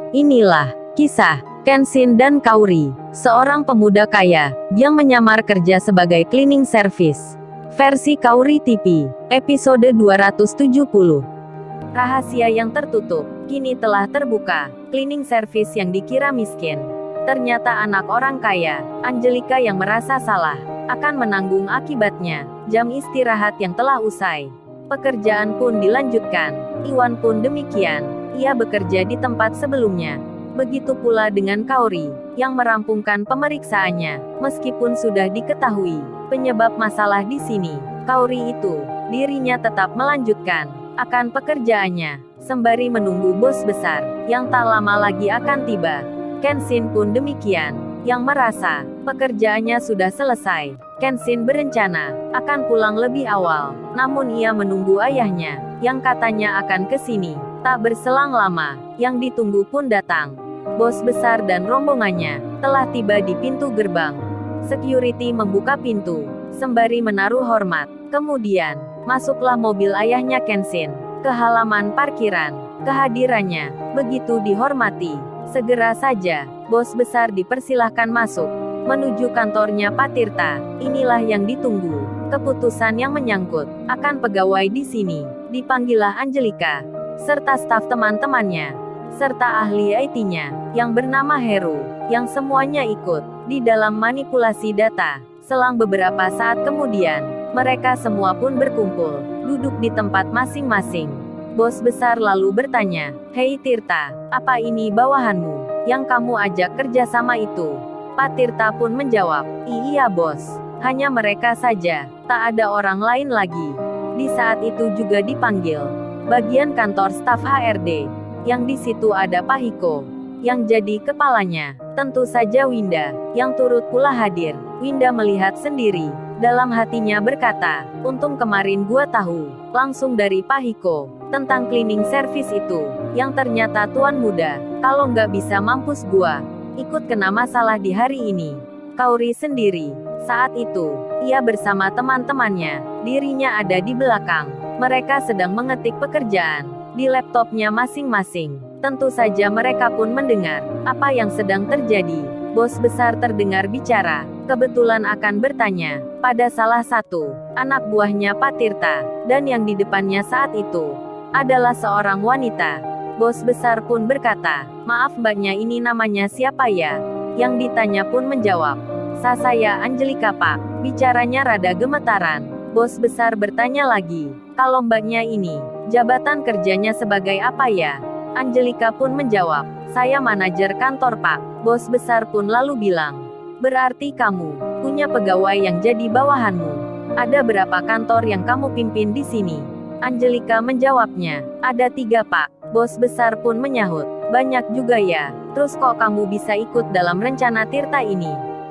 Inilah kisah Kenshin dan Kaori, seorang pemuda kaya yang menyamar kerja sebagai cleaning service. Versi Kaori TV, episode 270. Rahasia yang tertutup kini telah terbuka. Cleaning service yang dikira miskin, ternyata anak orang kaya. Angelika yang merasa salah akan menanggung akibatnya. Jam istirahat yang telah usai, pekerjaan pun dilanjutkan. Iwan pun demikian. Ia bekerja di tempat sebelumnya. Begitu pula dengan Kaori, yang merampungkan pemeriksaannya. Meskipun sudah diketahui penyebab masalah di sini, Kaori itu, dirinya tetap melanjutkan akan pekerjaannya, sembari menunggu bos besar, yang tak lama lagi akan tiba. Kenshin pun demikian, yang merasa pekerjaannya sudah selesai. Kenshin berencana akan pulang lebih awal, namun ia menunggu ayahnya, yang katanya akan ke sini. Tak berselang lama, yang ditunggu pun datang. Bos besar dan rombongannya telah tiba di pintu gerbang. Security membuka pintu, sembari menaruh hormat. Kemudian, masuklah mobil ayahnya Kenshin ke halaman parkiran. Kehadirannya begitu dihormati. Segera saja, bos besar dipersilahkan masuk menuju kantornya Pak Tirta. Inilah yang ditunggu, keputusan yang menyangkut akan pegawai di sini. Dipanggillah Angelika serta staf teman-temannya, serta ahli IT-nya, yang bernama Heru, yang semuanya ikut di dalam manipulasi data. Selang beberapa saat kemudian, mereka semua pun berkumpul, duduk di tempat masing-masing. Bos besar lalu bertanya, "Hei Tirta, apa ini bawahanmu yang kamu ajak kerja sama itu?" Pak Tirta pun menjawab, "Iya bos, hanya mereka saja, tak ada orang lain lagi." Di saat itu juga dipanggil bagian kantor staf HRD, yang di situ ada Pak Hiko, yang jadi kepalanya. Tentu saja Winda, yang turut pula hadir. Winda melihat sendiri, dalam hatinya berkata, "Untung kemarin gua tahu langsung dari Pak Hiko tentang cleaning service itu, yang ternyata tuan muda, kalau nggak bisa mampus gua ikut kena masalah di hari ini." Kaori sendiri, saat itu, ia bersama teman-temannya, dirinya ada di belakang. Mereka sedang mengetik pekerjaan di laptopnya masing-masing. Tentu saja mereka pun mendengar apa yang sedang terjadi. Bos besar terdengar bicara, kebetulan akan bertanya pada salah satu anak buahnya Pak Tirta, dan yang di depannya saat itu adalah seorang wanita. Bos besar pun berkata, "Maaf mbaknya, ini namanya siapa ya?" Yang ditanya pun menjawab, "Saya Angelika Pak." Bicaranya rada gemetaran. Bos besar bertanya lagi, "Kalau mbaknya ini, jabatan kerjanya sebagai apa ya?" Angelika pun menjawab, "Saya manajer kantor Pak." Bos besar pun lalu bilang, "Berarti kamu punya pegawai yang jadi bawahanmu. Ada berapa kantor yang kamu pimpin di sini?" Angelika menjawabnya, "Ada 3 Pak." Bos besar pun menyahut, "Banyak juga ya. Terus kok kamu bisa ikut dalam rencana Tirta ini?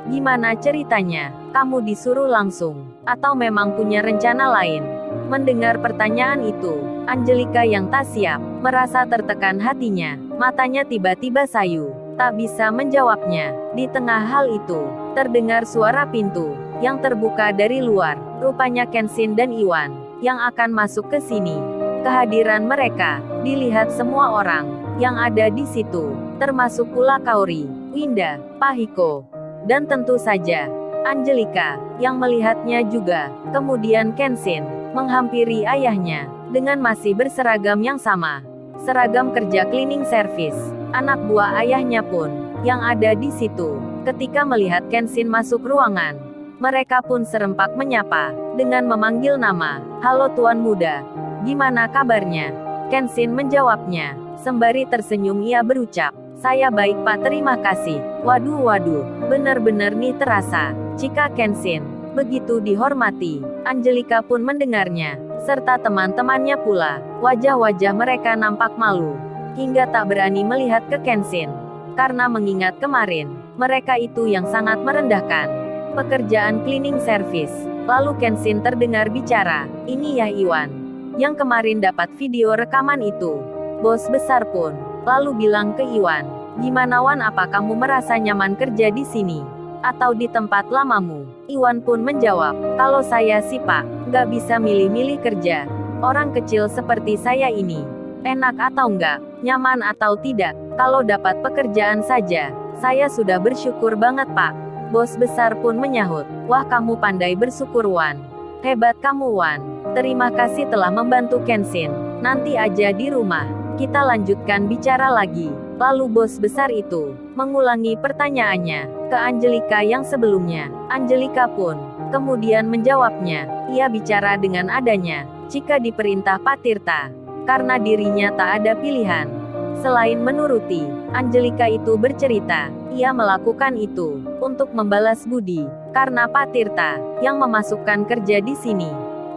Gimana ceritanya? Kamu disuruh langsung, atau memang punya rencana lain?" Mendengar pertanyaan itu, Angelika yang tak siap, merasa tertekan hatinya. Matanya tiba-tiba sayu, tak bisa menjawabnya. Di tengah hal itu, terdengar suara pintu yang terbuka dari luar. Rupanya Kenshin dan Iwan yang akan masuk ke sini. Kehadiran mereka dilihat semua orang yang ada di situ, termasuk pula Kaori, Winda, Pak Hiko, dan tentu saja Angelika yang melihatnya juga. Kemudian Kenshin menghampiri ayahnya dengan masih berseragam yang sama, seragam kerja cleaning service. Anak buah ayahnya pun yang ada di situ. Ketika melihat Kenshin masuk ruangan, mereka pun serempak menyapa dengan memanggil nama, "Halo tuan muda, gimana kabarnya?" Kenshin menjawabnya, sembari tersenyum ia berucap, "Saya baik Pak, terima kasih." Waduh, benar-benar nih terasa jika Kenshin begitu dihormati. Angelika pun mendengarnya, serta teman-temannya pula. Wajah-wajah mereka nampak malu, hingga tak berani melihat ke Kenshin. Karena mengingat kemarin, mereka itu yang sangat merendahkan pekerjaan cleaning service. Lalu Kenshin terdengar bicara, "Ini ya Iwan, yang kemarin dapat video rekaman itu." Bos besar pun lalu bilang ke Iwan, "Gimana Wan, apa kamu merasa nyaman kerja di sini? Atau di tempat lamamu?" Iwan pun menjawab, "Kalau saya sih Pak, nggak bisa milih-milih kerja. Orang kecil seperti saya ini, enak atau enggak, nyaman atau tidak, Kalau dapat pekerjaan saja, saya sudah bersyukur banget Pak. Bos besar pun menyahut, wah kamu pandai bersyukur Wan. Hebat kamu Wan. Terima kasih telah membantu Kenshin. Nanti aja di rumah, kita lanjutkan bicara lagi. Lalu bos besar itu mengulangi pertanyaannya ke Angelika yang sebelumnya. Angelika pun kemudian menjawabnya. Ia bicara dengan adanya, jika diperintah Pak Tirta, karena dirinya tak ada pilihan selain menuruti. Angelika itu bercerita, ia melakukan itu untuk membalas budi, karena Pak Tirta yang memasukkan kerja di sini,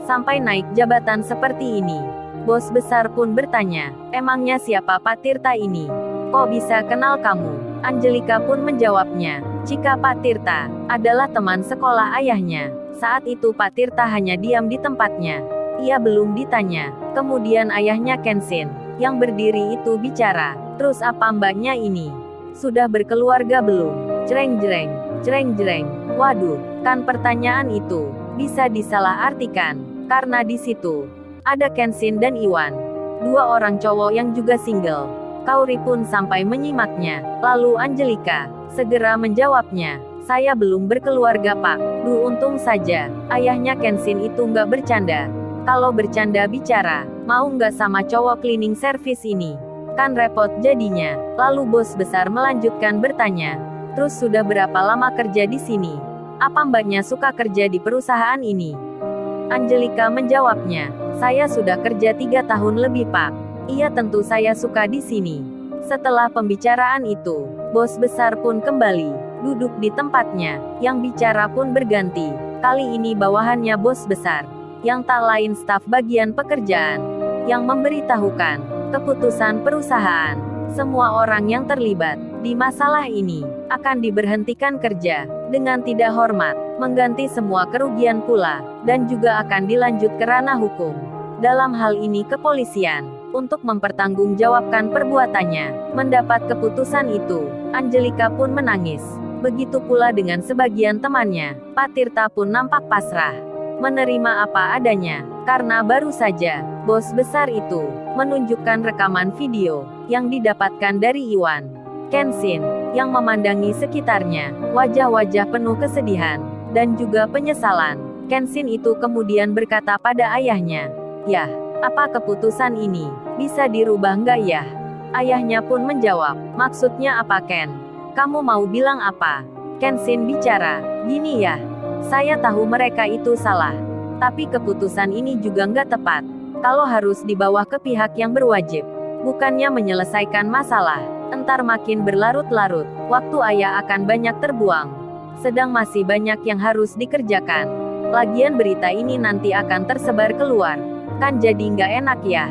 sampai naik jabatan seperti ini. Bos besar pun bertanya, emangnya siapa Pak Tirta ini? Kok bisa kenal kamu? Angelika pun menjawabnya, jika Pak Tirta adalah teman sekolah ayahnya. Saat itu Pak Tirta hanya diam di tempatnya. Ia belum ditanya. Kemudian ayahnya Kenshin yang berdiri itu bicara, terus apa mbaknya ini? Sudah berkeluarga belum? Jreng-jreng, jreng-jreng. Waduh, kan pertanyaan itu bisa disalahartikan, karena di situ ada Kenshin dan Iwan, dua orang cowok yang juga single. Kauri pun sampai menyimaknya. Lalu Angelika segera menjawabnya, saya belum berkeluarga Pak. Duh untung saja, ayahnya Kenshin itu nggak bercanda. Kalau bercanda bicara, mau nggak sama cowok cleaning service ini? Kan repot jadinya. Lalu bos besar melanjutkan bertanya, terus sudah berapa lama kerja di sini? Apa mbaknya suka kerja di perusahaan ini? Angelika menjawabnya, saya sudah kerja 3 tahun lebih Pak. Iya tentu saya suka di sini. Setelah pembicaraan itu, bos besar pun kembali duduk di tempatnya. Yang bicara pun berganti. Kali ini bawahannya bos besar, yang tak lain staf bagian pekerjaan, yang memberitahukan keputusan perusahaan. Semua orang yang terlibat di masalah ini akan diberhentikan kerja dengan tidak hormat, mengganti semua kerugian pula, dan juga akan dilanjut ke ranah hukum. Dalam hal ini kepolisian, untuk mempertanggungjawabkan perbuatannya. Mendapat keputusan itu, Angelika pun menangis. Begitu pula dengan sebagian temannya. Pak Tirta pun nampak pasrah, menerima apa adanya, karena baru saja bos besar itu menunjukkan rekaman video yang didapatkan dari Iwan. Kenshin yang memandangi sekitarnya, wajah-wajah penuh kesedihan dan juga penyesalan. Kenshin itu kemudian berkata pada ayahnya, "Yah, apa keputusan ini bisa dirubah nggak ya?" Ayahnya pun menjawab, "Maksudnya apa Ken? Kamu mau bilang apa?" Kenshin bicara, "Gini ya, saya tahu mereka itu salah, tapi keputusan ini juga nggak tepat. Kalau harus dibawa ke pihak yang berwajib, bukannya menyelesaikan masalah, entar makin berlarut-larut, waktu ayah akan banyak terbuang. Sedang masih banyak yang harus dikerjakan. Lagian berita ini nanti akan tersebar keluar, kan jadi nggak enak ya.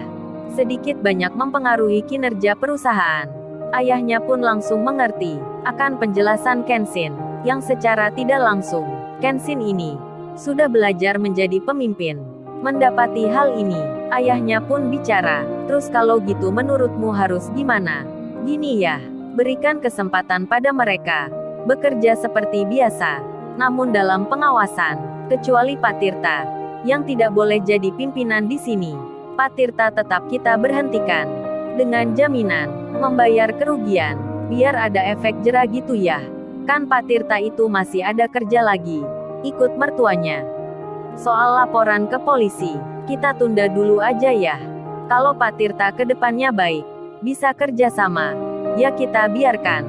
Sedikit banyak mempengaruhi kinerja perusahaan." Ayahnya pun langsung mengerti akan penjelasan Kenshin, yang secara tidak langsung, Kenshin ini sudah belajar menjadi pemimpin. Mendapati hal ini, ayahnya pun bicara, "Terus kalau gitu menurutmu harus gimana?" "Gini ya, berikan kesempatan pada mereka bekerja seperti biasa, namun dalam pengawasan, kecuali Pak Tirta, yang tidak boleh jadi pimpinan di sini. Pak Tirta tetap kita berhentikan, dengan jaminan membayar kerugian, biar ada efek jera gitu ya. Kan Pak Tirta itu masih ada kerja lagi, ikut mertuanya. Soal laporan ke polisi, kita tunda dulu aja ya. Kalau Pak Tirta ke depannya baik, bisa kerja sama, ya kita biarkan.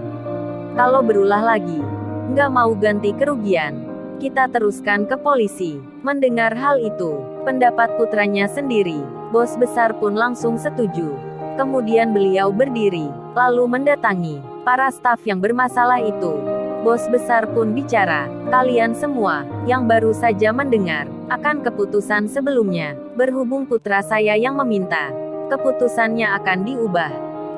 Kalau berulah lagi, nggak mau ganti kerugian, kita teruskan ke polisi." Mendengar hal itu, pendapat putranya sendiri, bos besar pun langsung setuju. Kemudian beliau berdiri, lalu mendatangi para staf yang bermasalah itu. Bos besar pun bicara, "Kalian semua yang baru saja mendengar akan keputusan sebelumnya, berhubung putra saya yang meminta, keputusannya akan diubah.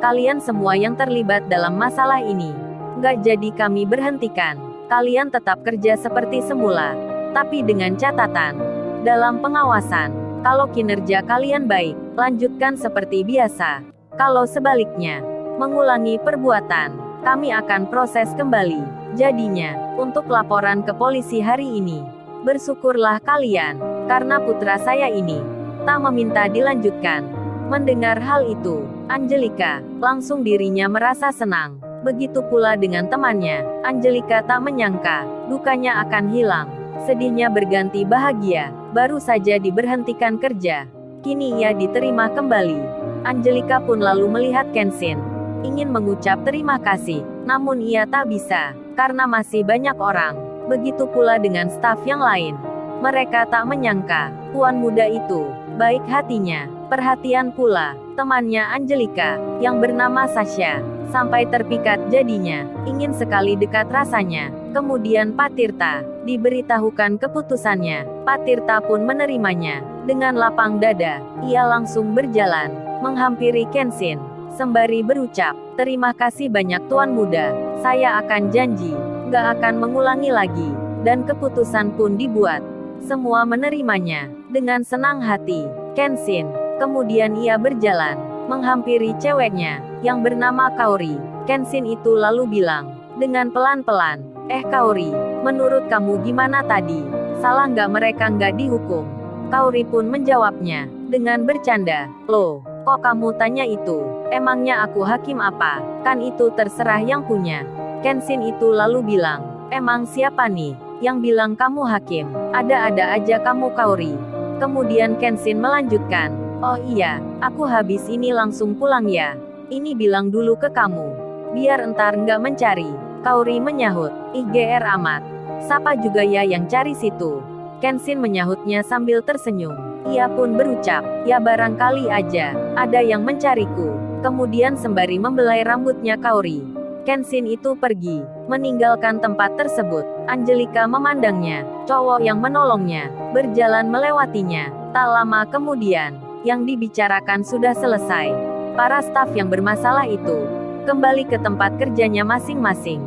Kalian semua yang terlibat dalam masalah ini, nggak jadi kami berhentikan. Kalian tetap kerja seperti semula, tapi dengan catatan, dalam pengawasan, kalau kinerja kalian baik, lanjutkan seperti biasa. Kalau sebaliknya, mengulangi perbuatan, kami akan proses kembali. Jadinya, untuk laporan ke polisi hari ini, bersyukurlah kalian, karena putra saya ini tak meminta dilanjutkan." Mendengar hal itu, Angelika. Langsung dirinya merasa senang. Begitu pula dengan temannya. Angelika tak menyangka, dukanya akan hilang. Sedihnya berganti bahagia. Baru saja diberhentikan kerja, kini ia diterima kembali. Angelika pun lalu melihat Kenshin. Ingin mengucap terima kasih, namun ia tak bisa, karena masih banyak orang. Begitu pula dengan staf yang lain. Mereka tak menyangka, tuan muda itu baik hatinya. Perhatian pula temannya Angelika, yang bernama Sasha. Sampai terpikat jadinya, ingin sekali dekat rasanya. Kemudian Pak Tirta diberitahukan keputusannya. Pak Tirta pun menerimanya dengan lapang dada. Ia langsung berjalan menghampiri Kenshin, sembari berucap, terima kasih banyak tuan muda. Saya akan janji, nggak akan mengulangi lagi. Dan keputusan pun dibuat. Semua menerimanya dengan senang hati. Kenshin kemudian ia berjalan menghampiri ceweknya, yang bernama Kaori. Kenshin itu lalu bilang, dengan pelan-pelan, Kaori, menurut kamu gimana tadi? Salah nggak mereka nggak dihukum? Kaori pun menjawabnya, dengan bercanda, loh, kok kamu tanya itu? Emangnya aku hakim apa? Kan itu terserah yang punya. Kenshin itu lalu bilang, emang siapa nih yang bilang kamu hakim? Ada-ada aja kamu Kaori. Kemudian Kenshin melanjutkan, oh iya, aku habis ini langsung pulang ya. Ini bilang dulu ke kamu, biar entar nggak mencari. Kaori menyahut, IGR amat. Siapa juga ya yang cari situ? Kenshin menyahutnya sambil tersenyum. Ia pun berucap, ya barangkali aja ada yang mencariku. Kemudian sembari membelai rambutnya Kaori, Kenshin itu pergi, meninggalkan tempat tersebut. Angelika memandangnya, cowok yang menolongnya, berjalan melewatinya. Tak lama kemudian, yang dibicarakan sudah selesai. Para staf yang bermasalah itu kembali ke tempat kerjanya masing-masing.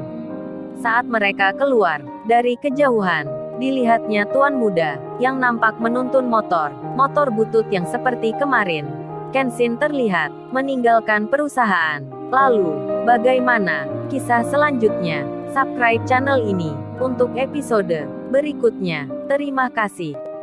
Saat mereka keluar dari kejauhan, dilihatnya tuan muda yang nampak menuntun motor butut yang seperti kemarin. Kenshin terlihat meninggalkan perusahaan. Lalu, bagaimana kisah selanjutnya? Subscribe channel ini untuk episode berikutnya. Terima kasih.